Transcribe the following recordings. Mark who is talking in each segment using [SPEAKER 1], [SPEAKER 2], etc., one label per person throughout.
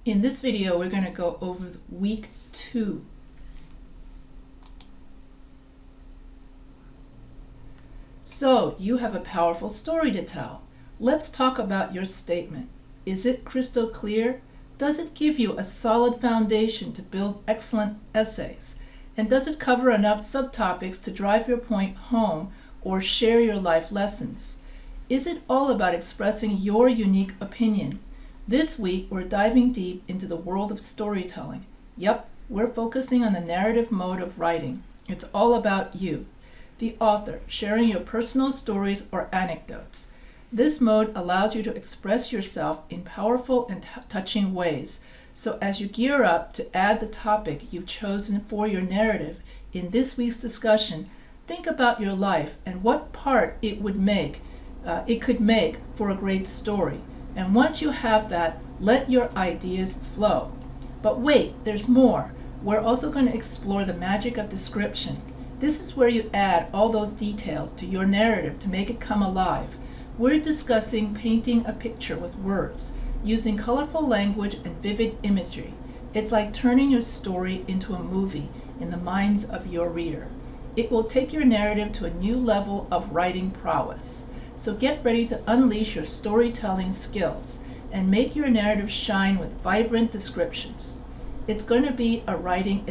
[SPEAKER 1] In this video, we're going to go over week 2. So, you have a powerful story to tell. Let's talk about your statement. Is it crystal clear? Does it give you a solid foundation to build excellent essays? And does it cover enough subtopics to drive your point home or share your life lessons? Is it all about expressing your unique opinion? This week, we're diving deep into the world of storytelling. Yep, we're focusing on the narrative mode of writing. It's all about you, the author, sharing your personal stories or anecdotes. This mode allows you to express yourself in powerful and touching ways. So as you gear up to add the topic you've chosen for your narrative in this week's discussion, think about your life and what part it could make for a great story. And once you have that, let your ideas flow. But wait, there's more. We're also going to explore the magic of description. This is where you add all those details to your narrative to make it come alive. We're discussing painting a picture with words, using colorful language and vivid imagery. It's like turning your story into a movie in the minds of your reader. It will take your narrative to a new level of writing prowess. So get ready to unleash your storytelling skills and make your narrative shine with vibrant descriptions. It's going to be a writing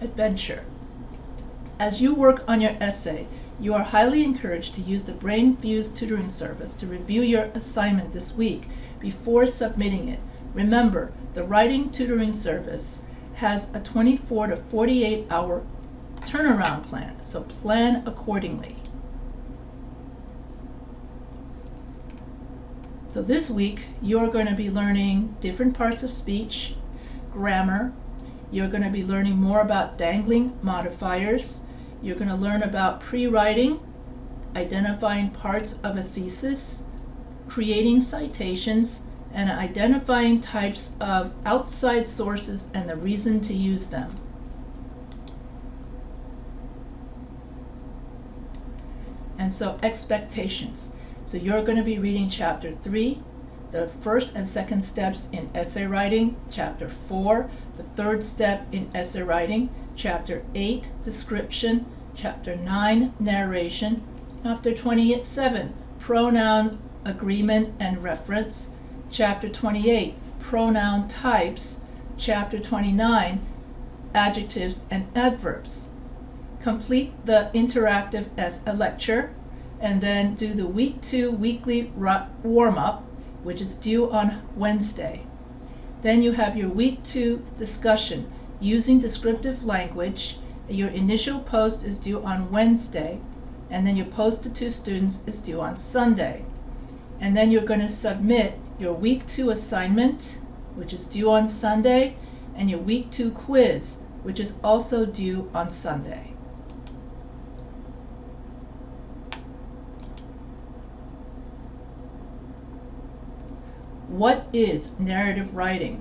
[SPEAKER 1] adventure. As you work on your essay, you are highly encouraged to use the BrainFuse tutoring service to review your assignment this week before submitting it. Remember, the writing tutoring service has a 24 to 48 hour turnaround plan, so plan accordingly. So this week, you're going to be learning different parts of speech, grammar. You're going to be learning more about dangling modifiers. You're going to learn about pre-writing, identifying parts of a thesis, creating citations, and identifying types of outside sources and the reason to use them. And so expectations. So you're going to be reading Chapter 3, the first and second steps in essay writing, Chapter 4, the third step in essay writing, Chapter 8, description, Chapter 9, narration, Chapter 27, pronoun agreement and reference, Chapter 28, pronoun types, Chapter 29, adjectives and adverbs. Complete the interactive as a lecture, and then do the week 2 weekly warm-up, which is due on Wednesday. Then you have your week 2 discussion using descriptive language. Your initial post is due on Wednesday, and then your post to 2 students is due on Sunday. And then you're going to submit your week 2 assignment, which is due on Sunday, and your week 2 quiz, which is also due on Sunday. What is narrative writing?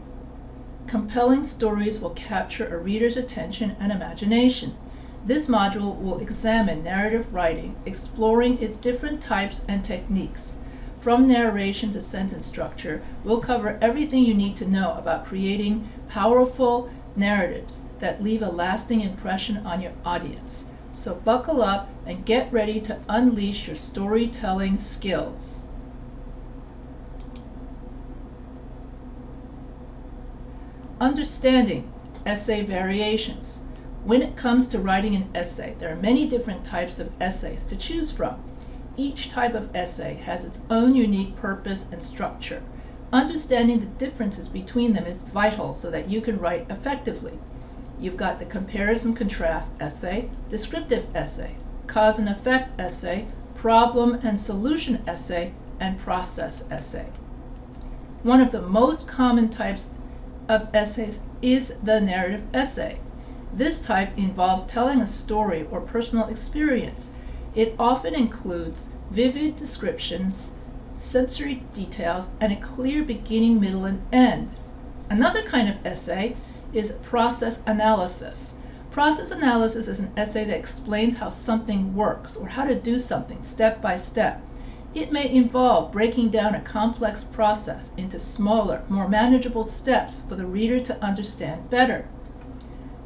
[SPEAKER 1] Compelling stories will capture a reader's attention and imagination. This module will examine narrative writing, exploring its different types and techniques. From narration to sentence structure, we'll cover everything you need to know about creating powerful narratives that leave a lasting impression on your audience. So buckle up and get ready to unleash your storytelling skills. Understanding essay variations. When it comes to writing an essay, there are many different types of essays to choose from. Each type of essay has its own unique purpose and structure. Understanding the differences between them is vital so that you can write effectively. You've got the comparison-contrast essay, descriptive essay, cause and effect essay, problem and solution essay, and process essay. One of the most common types of essays is the narrative essay. This type involves telling a story or personal experience. It often includes vivid descriptions, sensory details, and a clear beginning, middle, and end. Another kind of essay is process analysis. Process analysis is an essay that explains how something works or how to do something step by step. It may involve breaking down a complex process into smaller, more manageable steps for the reader to understand better.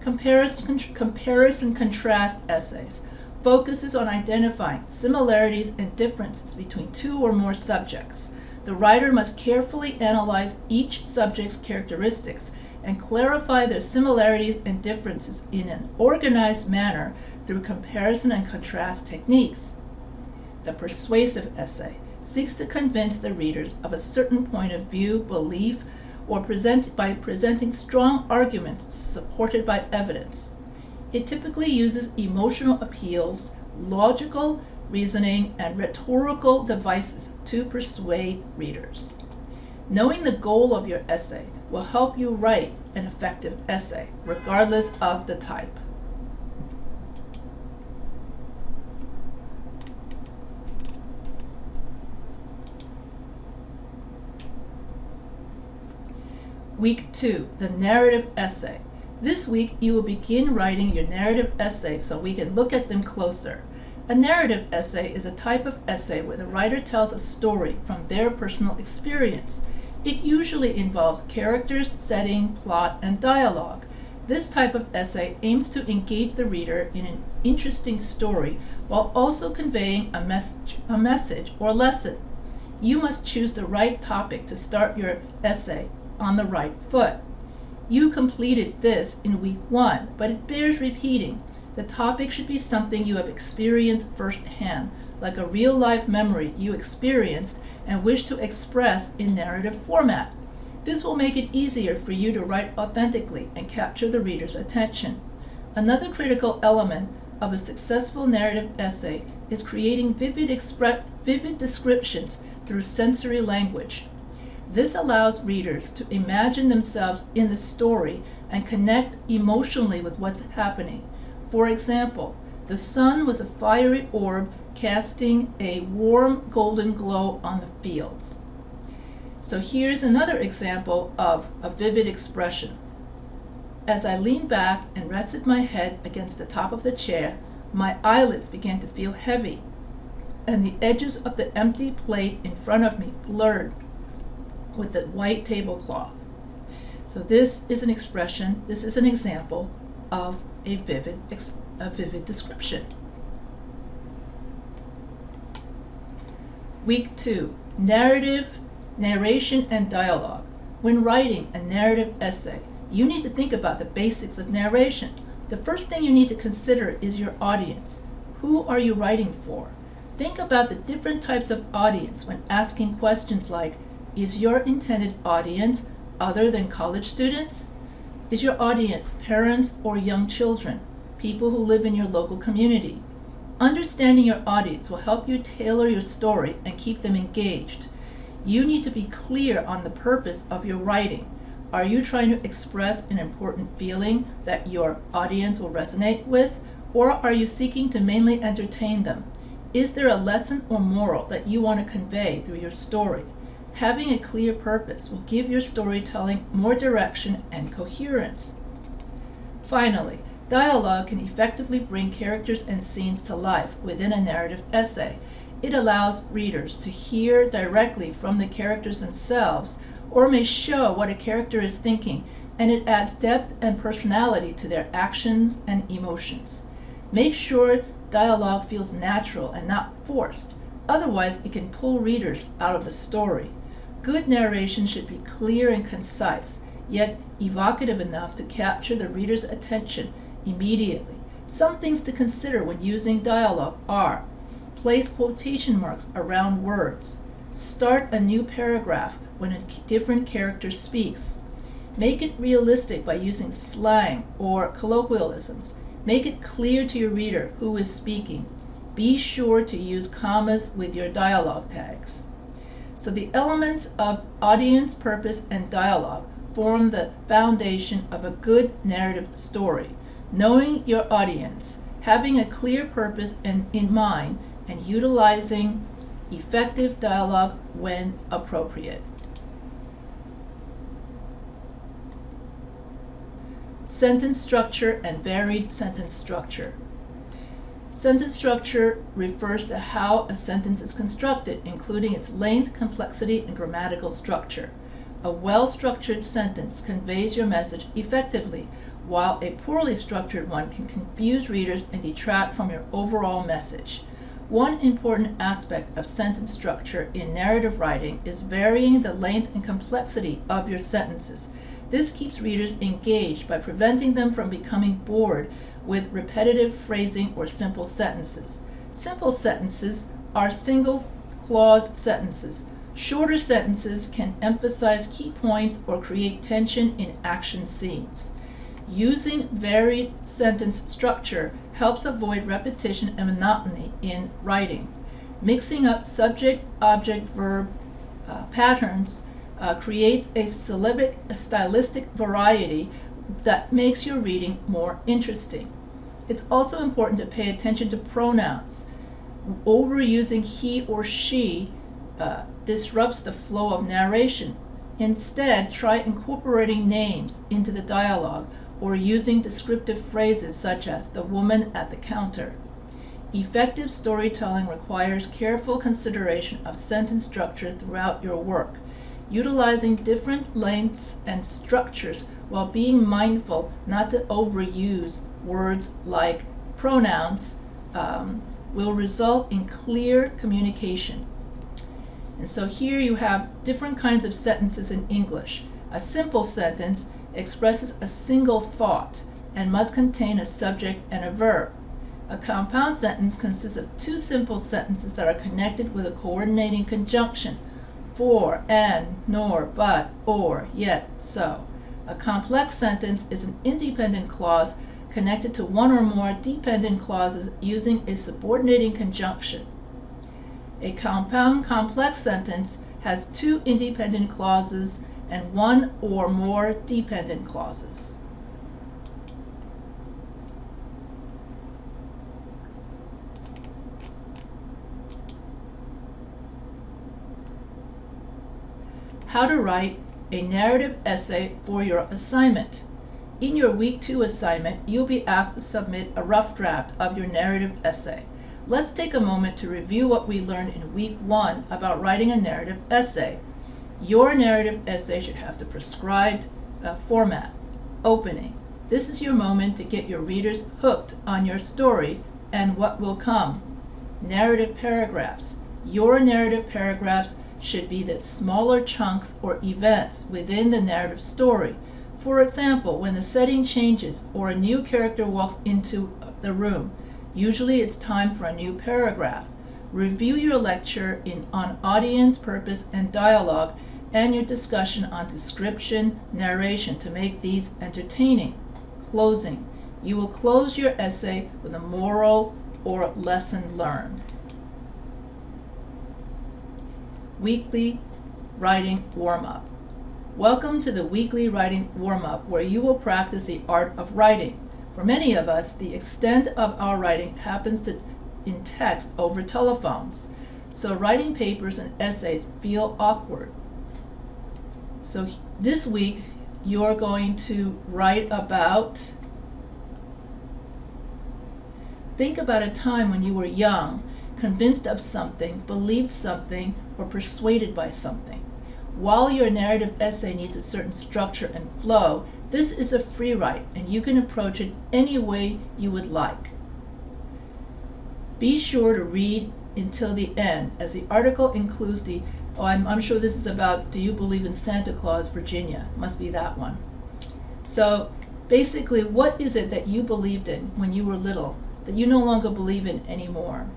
[SPEAKER 1] Comparison-contrast essays focuses on identifying similarities and differences between two or more subjects. The writer must carefully analyze each subject's characteristics and clarify their similarities and differences in an organized manner through comparison and contrast techniques. The persuasive essay seeks to convince the readers of a certain point of view, belief, or by presenting strong arguments supported by evidence. It typically uses emotional appeals, logical reasoning, and rhetorical devices to persuade readers. Knowing the goal of your essay will help you write an effective essay, regardless of the type. Week 2, the narrative essay. This week you will begin writing your narrative essay so we can look at them closer. A narrative essay is a type of essay where the writer tells a story from their personal experience. It usually involves characters, setting, plot, and dialogue. This type of essay aims to engage the reader in an interesting story while also conveying a message or lesson. You must choose the right topic to start your essay on the right foot. You completed this in week 1, but it bears repeating. The topic should be something you have experienced firsthand, like a real-life memory you experienced and wish to express in narrative format. This will make it easier for you to write authentically and capture the reader's attention. Another critical element of a successful narrative essay is creating vivid descriptions through sensory language. This allows readers to imagine themselves in the story and connect emotionally with what's happening. For example, the sun was a fiery orb casting a warm golden glow on the fields. So here's another example of a vivid expression. As I leaned back and rested my head against the top of the chair, my eyelids began to feel heavy, and the edges of the empty plate in front of me blurred with the white tablecloth. So this is an expression, this is an example of a vivid description. Week 2, narration and dialogue. When writing a narrative essay, you need to think about the basics of narration. The first thing you need to consider is your audience. Who are you writing for? Think about the different types of audience when asking questions like, is your intended audience other than college students? Is your audience parents or young children, people who live in your local community? Understanding your audience will help you tailor your story and keep them engaged. You need to be clear on the purpose of your writing. Are you trying to express an important feeling that your audience will resonate with, or are you seeking to mainly entertain them? Is there a lesson or moral that you want to convey through your story? Having a clear purpose will give your storytelling more direction and coherence. Finally, dialogue can effectively bring characters and scenes to life within a narrative essay. It allows readers to hear directly from the characters themselves, or may show what a character is thinking, and it adds depth and personality to their actions and emotions. Make sure dialogue feels natural and not forced, otherwise it can pull readers out of the story. Good narration should be clear and concise, yet evocative enough to capture the reader's attention immediately. Some things to consider when using dialogue are: place quotation marks around words, start a new paragraph when a different character speaks, make it realistic by using slang or colloquialisms, make it clear to your reader who is speaking. Be sure to use commas with your dialogue tags. So the elements of audience, purpose, and dialogue form the foundation of a good narrative story. Knowing your audience, having a clear purpose in mind, and utilizing effective dialogue when appropriate. Sentence structure and varied sentence structure. Sentence structure refers to how a sentence is constructed, including its length, complexity, and grammatical structure. A well-structured sentence conveys your message effectively, while a poorly structured one can confuse readers and detract from your overall message. One important aspect of sentence structure in narrative writing is varying the length and complexity of your sentences. This keeps readers engaged by preventing them from becoming bored with repetitive phrasing or simple sentences. Simple sentences are single-clause sentences. Shorter sentences can emphasize key points or create tension in action scenes. Using varied sentence structure helps avoid repetition and monotony in writing. Mixing up subject, object, verb patterns creates a stylistic variety that makes your reading more interesting. It's also important to pay attention to pronouns. Overusing he or she disrupts the flow of narration. Instead, try incorporating names into the dialogue or using descriptive phrases such as the woman at the counter. Effective storytelling requires careful consideration of sentence structure throughout your work. Utilizing different lengths and structures while being mindful not to overuse words like pronouns will result in clear communication. And so here you have different kinds of sentences in English. A simple sentence expresses a single thought and must contain a subject and a verb. A compound sentence consists of two simple sentences that are connected with a coordinating conjunction: for, and, nor, but, or, yet, so. A complex sentence is an independent clause connected to one or more dependent clauses using a subordinating conjunction. A compound complex sentence has two independent clauses and one or more dependent clauses. How to write a narrative essay for your assignment. In your Week 2 assignment, you'll be asked to submit a rough draft of your narrative essay. Let's take a moment to review what we learned in Week 1 about writing a narrative essay. Your narrative essay should have the prescribed format. Opening. This is your moment to get your readers hooked on your story and what will come. Narrative paragraphs. Your narrative paragraphs should be the smaller chunks or events within the narrative story. For example, when the setting changes or a new character walks into the room, usually it's time for a new paragraph. Review your lecture on audience, purpose, and dialogue, and your discussion on description, narration to make these entertaining. Closing. You will close your essay with a moral or lesson learned. Weekly Writing Warm-Up. Welcome to the Weekly Writing Warm-Up, where you will practice the art of writing. For many of us, the extent of our writing happens in text over telephones, so writing papers and essays feel awkward. So this week, you're going to write about, think about a time when you were young, convinced of something, believed something, or persuaded by something. While your narrative essay needs a certain structure and flow, this is a free write, and you can approach it any way you would like. Be sure to read until the end, as the article includes I'm sure this is about, do you believe in Santa Claus, Virginia? Must be that one. So basically, what is it that you believed in when you were little that you no longer believe in anymore?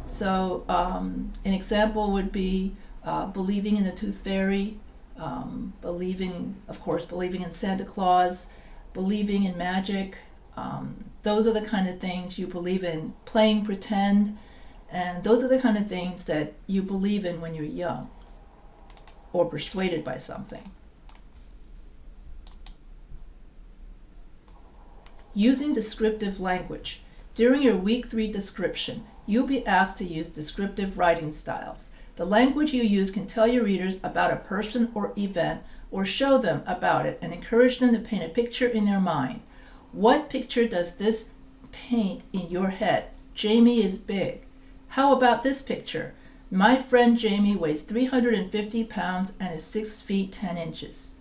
[SPEAKER 1] So an example would be believing in the Tooth Fairy, believing in Santa Claus, believing in magic. Those are the kind of things you believe in. Playing pretend, and those are the kind of things that you believe in when you're young or persuaded by something. Using descriptive language. During your Week 3 description, you'll be asked to use descriptive writing styles. The language you use can tell your readers about a person or event, or show them about it and encourage them to paint a picture in their mind. What picture does this paint in your head? Jamie is big. How about this picture? My friend Jamie weighs 350 pounds and is 6 feet 10 inches.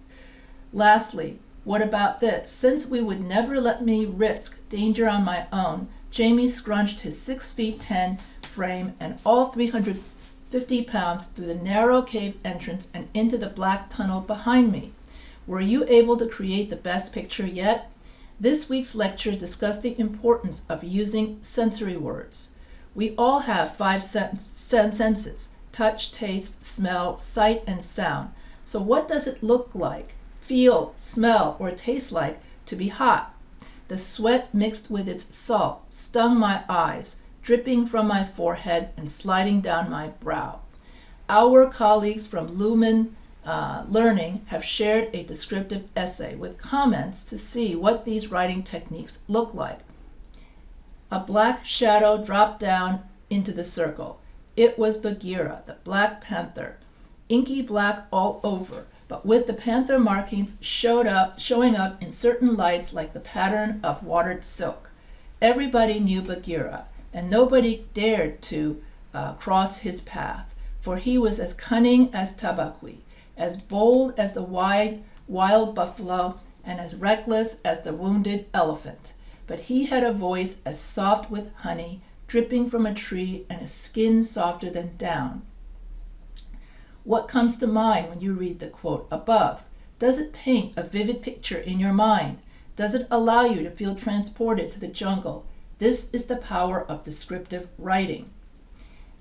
[SPEAKER 1] Lastly, what about this? Since we would never let me risk danger on my own, Jamie scrunched his 6 feet 10 frame and all 350 pounds through the narrow cave entrance and into the black tunnel behind me. Were you able to create the best picture yet? This week's lecture discussed the importance of using sensory words. We all have 5 senses: touch, taste, smell, sight, and sound. So what does it look like, feel, smell, or taste like to be hot? The sweat mixed with its salt stung my eyes, dripping from my forehead and sliding down my brow. Our colleagues from Lumen Learning have shared a descriptive essay with comments to see what these writing techniques look like. A black shadow dropped down into the circle. It was Bagheera, the Black Panther, inky black all over, but with the panther markings showing up in certain lights like the pattern of watered silk. Everybody knew Bagheera, and nobody dared to cross his path, for he was as cunning as Tabaqui, as bold as the wild buffalo, and as reckless as the wounded elephant. But he had a voice as soft with honey, dripping from a tree, and a skin softer than down. What comes to mind when you read the quote above? Does it paint a vivid picture in your mind? Does it allow you to feel transported to the jungle? This is the power of descriptive writing.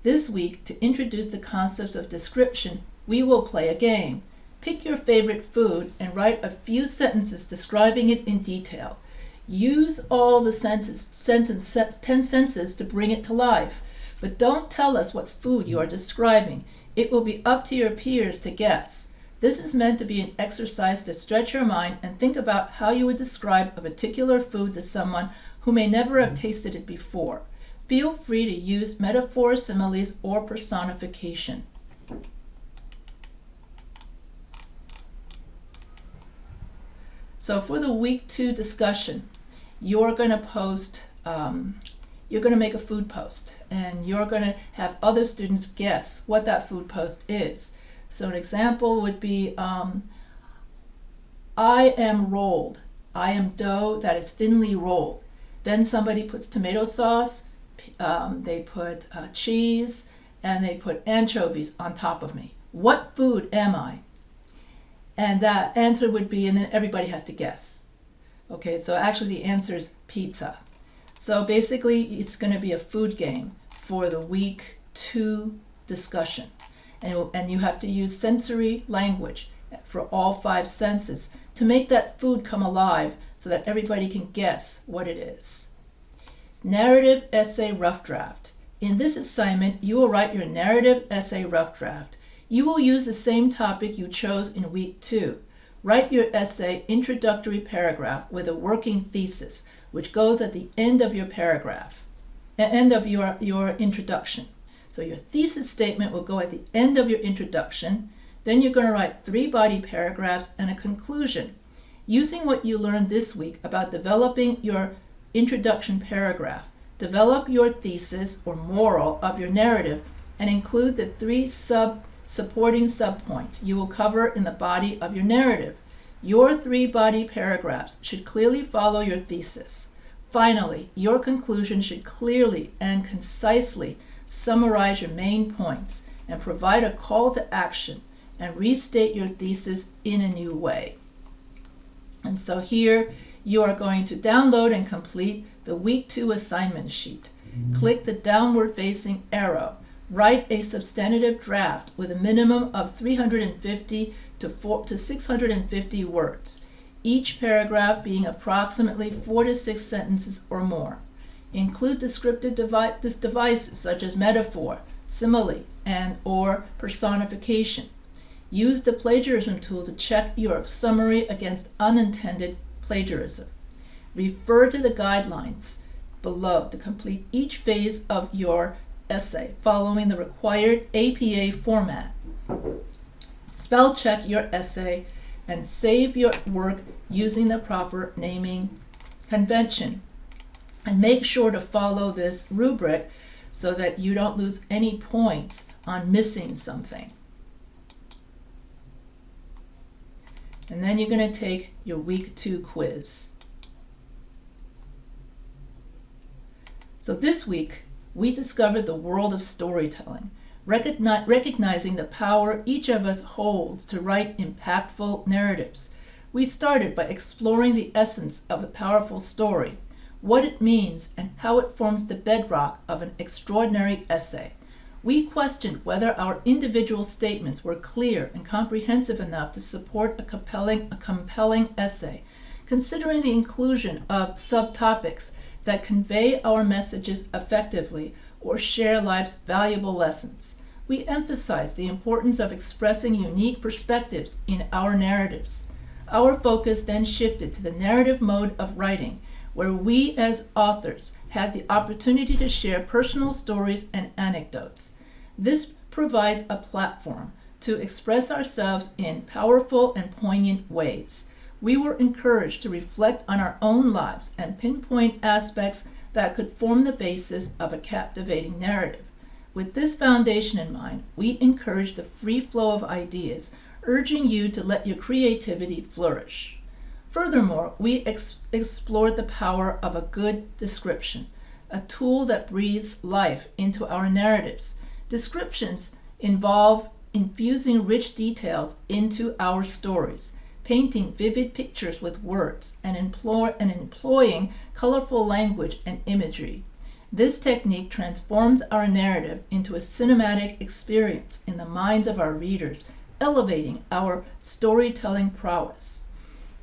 [SPEAKER 1] This week, to introduce the concepts of description, we will play a game. Pick your favorite food and write a few sentences describing it in detail. Use all the 10 senses to bring it to life, but don't tell us what food you are describing. It will be up to your peers to guess. This is meant to be an exercise to stretch your mind and think about how you would describe a particular food to someone who may never have tasted it before. Feel free to use metaphors, similes, or personification. So for the week 2 discussion, you're going to make a food post, and you're going to have other students guess what that food post is. So an example would be, I am rolled. I am dough that is thinly rolled. Then somebody puts tomato sauce, they put cheese, and they put anchovies on top of me. What food am I? And that answer would be, and then everybody has to guess. Okay, so actually the answer is pizza. So basically it's going to be a food game for the week 2 discussion. And you have to use sensory language for all 5 senses to make that food come alive so that everybody can guess what it is. Narrative essay rough draft. In this assignment, you will write your narrative essay rough draft. You will use the same topic you chose in week 2. Write your essay introductory paragraph with a working thesis, which goes at the end of your paragraph, end of your introduction. So your thesis statement will go at the end of your introduction. Then you're going to write 3 body paragraphs and a conclusion. Using what you learned this week about developing your introduction paragraph, develop your thesis or moral of your narrative and include the 3 supporting subpoints you will cover in the body of your narrative. Your 3 body paragraphs should clearly follow your thesis. Finally, your conclusion should clearly and concisely summarize your main points and provide a call to action and restate your thesis in a new way. And so here you are going to download and complete the week 2 assignment sheet. Click the downward facing arrow. Write a substantive draft with a minimum of 350 to 650 words, each paragraph being approximately 4 to 6 sentences or more. Include descriptive devices such as metaphor, simile, and or personification. Use the plagiarism tool to check your summary against unintended plagiarism. Refer to the guidelines below to complete each phase of your essay following the required APA format. Spell check your essay and save your work using the proper naming convention. And make sure to follow this rubric so that you don't lose any points on missing something. And then you're going to take your week 2 quiz. So this week, we discovered the world of storytelling, recognizing the power each of us holds to write impactful narratives. We started by exploring the essence of a powerful story, what it means, and how it forms the bedrock of an extraordinary essay. We questioned whether our individual statements were clear and comprehensive enough to support a compelling essay, considering the inclusion of subtopics that convey our messages effectively or share life's valuable lessons. We emphasized the importance of expressing unique perspectives in our narratives. Our focus then shifted to the narrative mode of writing, where we as authors had the opportunity to share personal stories and anecdotes. This provides a platform to express ourselves in powerful and poignant ways. We were encouraged to reflect on our own lives and pinpoint aspects that could form the basis of a captivating narrative. With this foundation in mind, we encourage the free flow of ideas, urging you to let your creativity flourish. Furthermore, we explored the power of a good description, a tool that breathes life into our narratives. Descriptions involve infusing rich details into our stories, painting vivid pictures with words, and employing colorful language and imagery. This technique transforms our narrative into a cinematic experience in the minds of our readers, elevating our storytelling prowess.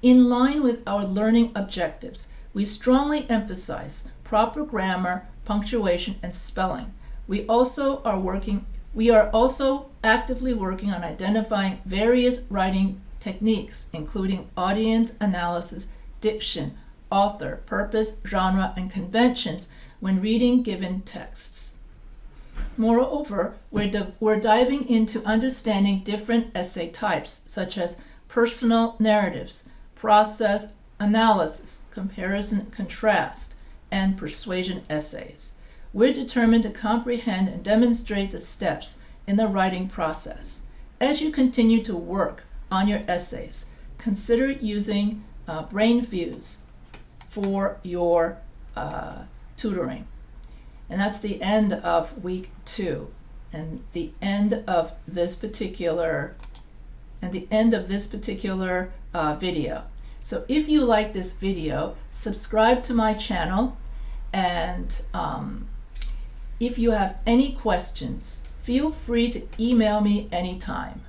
[SPEAKER 1] In line with our learning objectives, we strongly emphasize proper grammar, punctuation, and spelling. We are also actively working on identifying various writing techniques, including audience analysis, diction, author, purpose, genre, and conventions when reading given texts. Moreover, we're diving into understanding different essay types, such as personal narratives, process analysis, comparison contrast, and persuasion essays. We're determined to comprehend and demonstrate the steps in the writing process. As you continue to work on your essays, consider using BrainFuse for your tutoring. And that's the end of week 2 and the end of this particular video. So if you like this video, subscribe to my channel, and if you have any questions, feel free to email me anytime.